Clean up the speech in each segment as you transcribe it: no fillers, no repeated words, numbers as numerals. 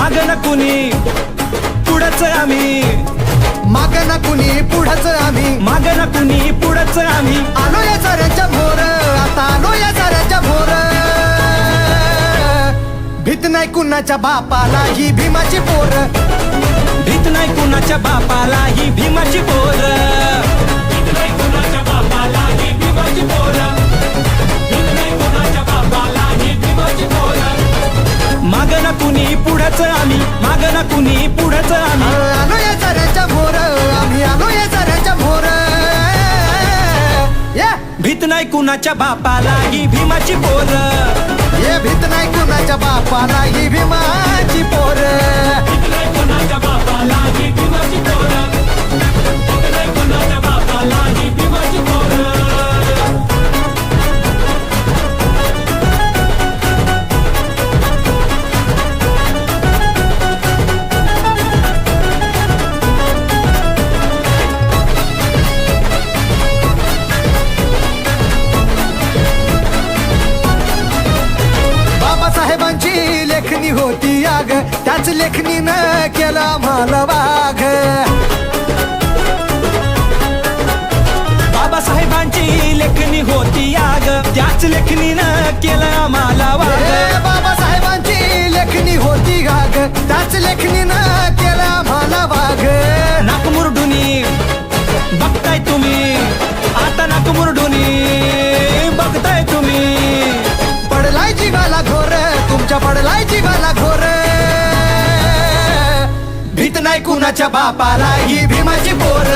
मागं कुणी पुढच आम्ही, मागं कुणी पुढच आम्ही, मागं कुणी पुढच आम्ही. आलो या साऱ्यांच्या भोर, आता आलो या साऱ्यांच्या भोर. भीत नाही कुणाच्या बापाला ही भीमाची पोर, भीत नाही कुणाच्या बापाला ही भीमाची पोर. भीत नाही कुणाच्या बापाला ही भीमाची पोर, भीत नाही कुणाच्या बापाला ही भीमाची पोर. मागं कुणी पुढच आम्ही, मागं कुणी पुढच आम्ही. आलो या साऱ्यांच्या भोर, आम्ही आलो या साऱ्यांच्या भोर. भीत नाही कुणाच्या बापाला ही भीमाची पोर, ये भीत नाही कुणाच्या बापाला ही भीमाची पोर. भीत नाही कुणाच्या बापाला ही भीमाची पोर, भीत नाही कुणाच्या बापाला ही भीमाची पोर. बाबासाहेबांची लेखणी होती आग, त्याच लेखणीनं केला आम्हाला वाघ. बाबासाहेबांची लेखणी होती आग, त्याच लेखणीनं केलं आम्हाला वाघ. बाबासाहेबांची लेखणी होती आग, त्याच लेखणीनं केला आम्हाला वाघ. नाक मुरडुनी बघताय तुम्ही, आता नाक मुरडुनी बघताय तुम्ही. पडलाय जीवाला घोर, तुमच्या पडलाय जीवाला घोर. भीत नाही कुणाच्या बापाला ही भीमाची पोर,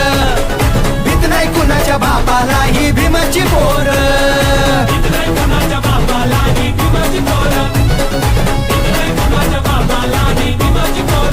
भीत नाही कुणाच्या बापाला ही भीमाची पोर. भीत नाही कुणाच्या बापाला ही भीमाची पोर, भीत नाही कुणाच्या बापाला ही भीमाची पोर.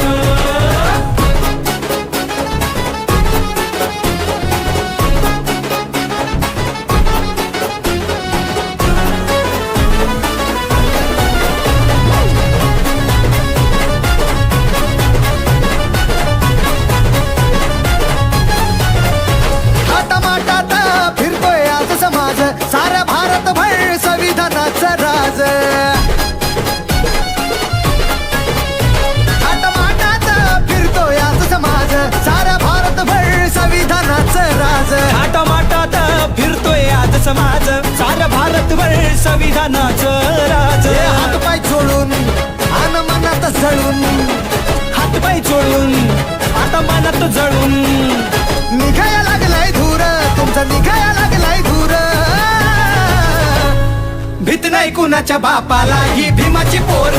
थाटामाटात फिरतोय आज समाज, साऱ्या भारतभर संविधानाचं राज. थाटामाटात फिरतोय आज समाज, साऱ्या भारतभर संविधानाचं राज. थाटामाटात फिरतोय आज समाज, साऱ्या भारतभर संविधानाचं राज. हातपाय जोडून आन मनात जळून, हातपाय चोळून आता मनात जळून. निघाया लागलाय धूर, तुमचा निघाया लागलाय धूर. भीत नाही कुणाच्या बापाला ही भीमाची पोर,